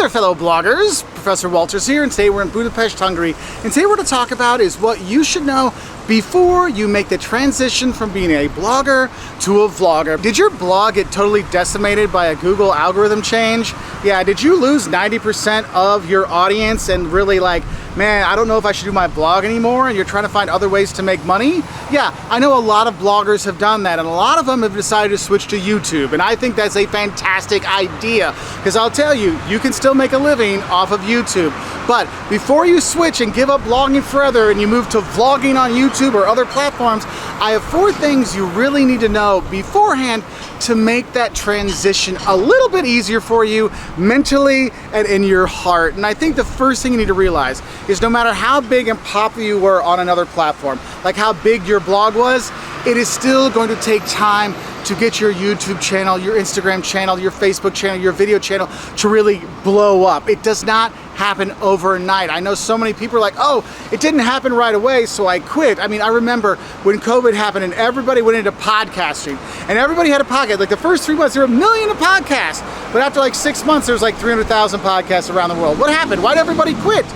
there, fellow bloggers. Professor Walters here, and today we're in Budapest, Hungary. And today we're going to talk about is what you should know before you make the transition from being a blogger to a vlogger. Did your blog get totally decimated by a Google algorithm change? Yeah, did you lose 90% of your audience and really like, man, I don't know if I should do my blog anymore, and you're trying to find other ways to make money? Yeah, I know a lot of bloggers have done that, and a lot of them have decided to switch to YouTube, and I think that's a fantastic idea, because I'll tell you, you can still make a living off of YouTube. But before you switch and give up blogging forever and you move to vlogging on YouTube or other platforms, I have 4 things you really need to know beforehand to make that transition a little bit easier for you mentally and in your heart. And I think the first thing you need to realize is no matter how big and popular you were on another platform, like how big your blog was, it is still going to take time to get your YouTube channel, your Instagram channel, your Facebook channel, your video channel to really blow up. It does not happen overnight. I know so many people are like, oh, it didn't happen right away, so I quit. I mean, I remember when COVID happened and everybody went into podcasting, and everybody had a podcast. Like the first 3 months, there were 1 million of podcasts, but after like 6 months, there was like 300,000 podcasts around the world. What happened? Why did everybody quit?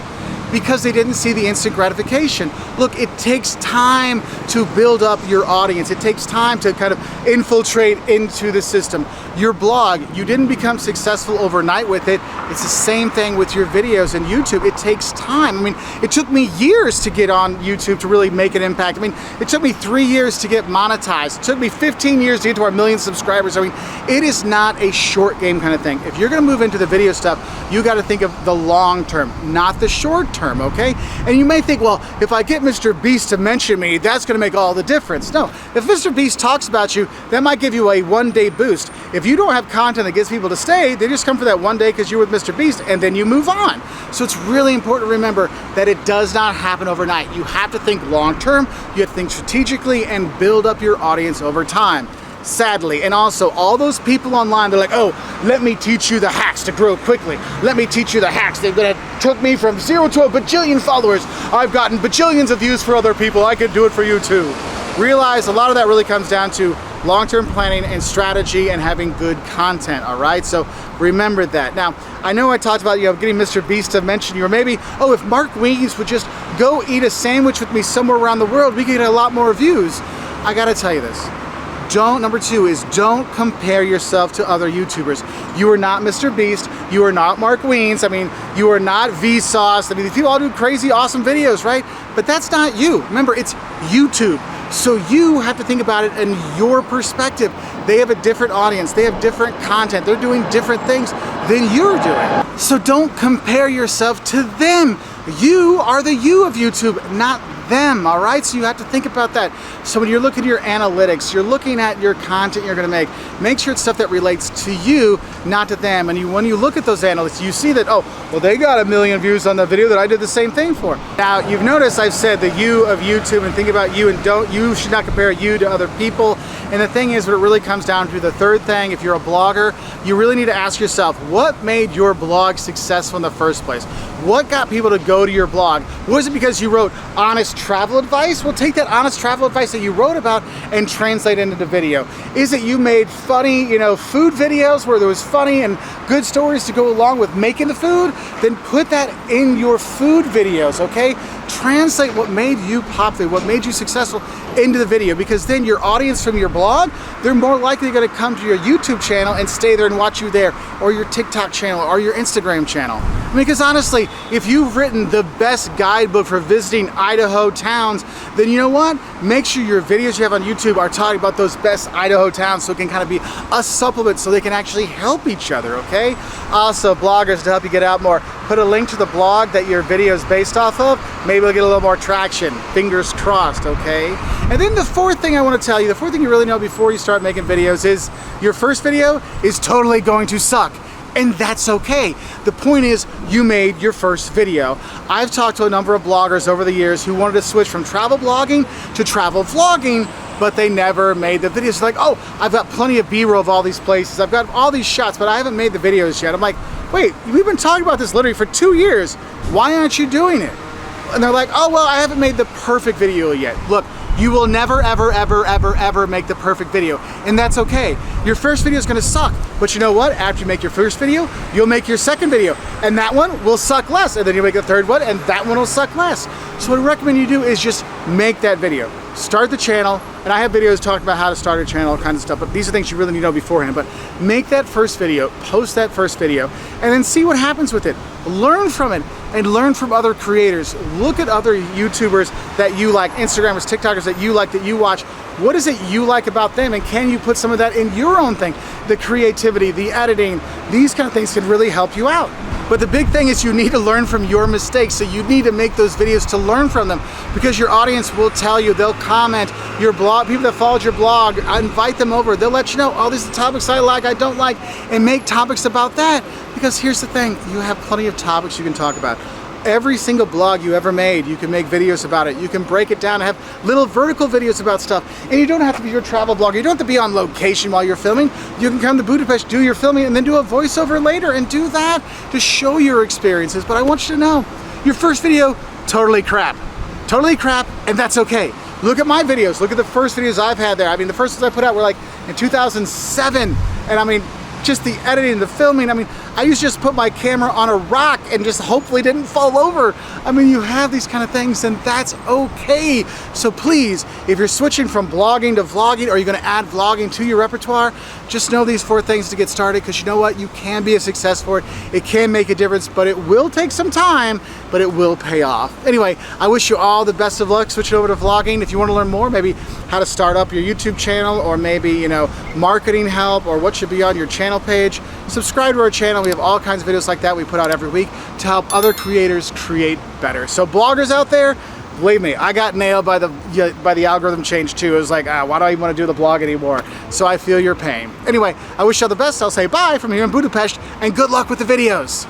Because they didn't see the instant gratification. Look, it takes time to build up your audience. It takes time to kind of infiltrate into the system. Your blog, you didn't become successful overnight with it. It's the same thing with your videos and YouTube. It takes time. I mean, it took me years to get on YouTube to really make an impact. I mean, it took me 3 years to get monetized. It took me 15 years to get to our 1 million subscribers. I mean, it is not a short game kind of thing. If you're gonna move into the video stuff, you gotta think of the long term, not the short term, okay? And you may think, well, if I get Mr. Beast to mention me, that's gonna make all the difference. No, if Mr. Beast talks about you, that might give you a 1-day boost. If you don't have content that gets people to stay, they just come for that 1 day because you're with Mr. Beast, and then you move on. So it's really important to remember that it does not happen overnight. You have to think long term, you have to think strategically, and build up your audience over time. Sadly, and also all those people online, they're like, oh, let me teach you the hacks to grow quickly. Let me teach you the hacks that took me from 0 to a bajillion followers. I've gotten bajillions of views for other people. I could do it for you too. Realize a lot of that really comes down to long-term planning and strategy and having good content, all right? So remember that. Now, I know I talked about, getting Mr. Beast to mention you, or maybe, oh, if Mark Weens would just go eat a sandwich with me somewhere around the world, we could get a lot more views. I gotta tell you this. Number 2 is don't compare yourself to other YouTubers. You are not Mr. Beast. You are not Mark Weens. I mean, you are not Vsauce. I mean, these people all do crazy, awesome videos, right? But that's not you. Remember, it's YouTube. So you have to think about it in your perspective. They have a different audience. They have different content. They're doing different things than you're doing. So don't compare yourself to them. You are the you of YouTube, not them, all right? So you have to think about that. So when you're looking at your analytics, you're looking at your content you're gonna make sure it's stuff that relates to you, not to them. And when you look at those analytics, you see that, oh, well, they got 1 million views on the video that I did the same thing for. Now, you've noticed I've said the you of YouTube, and think about you, and you should not compare you to other people. And the thing is, what it really comes down to, the third thing, if you're a blogger, you really need to ask yourself, what made your blog successful in the first place? What got people to go to your blog? Was it because you wrote honest travel advice? Well, take that honest travel advice that you wrote about and translate it into the video. Is it you made funny, food videos where there was funny and good stories to go along with making the food? Then put that in your food videos, okay? Translate what made you popular, what made you successful into the video, because then your audience from your blog, they're more likely going to come to your YouTube channel and stay there and watch you there, or your TikTok channel, or your Instagram channel. Because honestly, if you've written the best guidebook for visiting Idaho towns, then you know what? Make sure your videos you have on YouTube are talking about those best Idaho towns, so it can kind of be a supplement so they can actually help each other, okay? Also, bloggers, to help you get out more, put a link to the blog that your video is based off of. Maybe we'll get a little more traction. Fingers crossed, okay? And then the 4th thing I want to tell you, the 4th thing you really know before you start making videos is your first video is totally going to suck. And that's okay. The point is, you made your first video. I've talked to a number of bloggers over the years who wanted to switch from travel blogging to travel vlogging, but they never made the videos. Like, oh, I've got plenty of B-roll of all these places. I've got all these shots, but I haven't made the videos yet. I'm like, wait, we've been talking about this literally for 2 years. Why aren't you doing it? And they're like, oh, well, I haven't made the perfect video yet. Look, You will never, ever, ever, ever, ever make the perfect video, and that's okay. Your first video is gonna suck, but you know what? After you make your first video, you'll make your second video, and that one will suck less, and then you'll make the third one, and that one will suck less. So what I recommend you do is just make that video. Start the channel, and I have videos talking about how to start a channel, all kinds of stuff, but these are things you really need to know beforehand. But make that first video, post that first video, and then see what happens with it. Learn from it, and learn from other creators. Look at other YouTubers that you like, Instagrammers, TikTokers that you like, that you watch. What is it you like about them, and can you put some of that in your own thing? The creativity, the editing, these kind of things can really help you out. But the big thing is you need to learn from your mistakes, so you need to make those videos to learn from them, because your audience will tell you, they'll comment, your blog, people that followed your blog, invite them over, they'll let you know, oh, these are the topics I like, I don't like, and make topics about that. Because here's the thing, you have plenty of topics you can talk about. Every single blog you ever made, you can make videos about it. You can break it down and have little vertical videos about stuff. And you don't have to be your travel blogger. You don't have to be on location while you're filming. You can come to Budapest, do your filming, and then do a voiceover later and do that to show your experiences. But I want you to know, your first video, totally crap. Totally crap, and that's okay. Look at my videos. Look at the first videos I've had there. I mean, the first ones I put out were like in 2007. And I mean, just the editing, the filming. I mean, I used to just put my camera on a rock and just hopefully didn't fall over. I mean, you have these kind of things, and that's okay. So please, if you're switching from blogging to vlogging, or you're gonna add vlogging to your repertoire, just know these 4 things to get started, because you know what? You can be a success for it. It can make a difference, but it will take some time, but it will pay off. Anyway, I wish you all the best of luck switching over to vlogging. If you want to learn more, maybe how to start up your YouTube channel, or maybe, you know, marketing help, or what should be on your channel page, subscribe to our channel. We have all kinds of videos like that we put out every week to help other creators create better. So bloggers out there, believe me, I got nailed by the algorithm change too. It was like, why do I even want to do the blog anymore? So I feel your pain. Anyway, I wish you all the best. I'll say bye from here in Budapest, and good luck with the videos.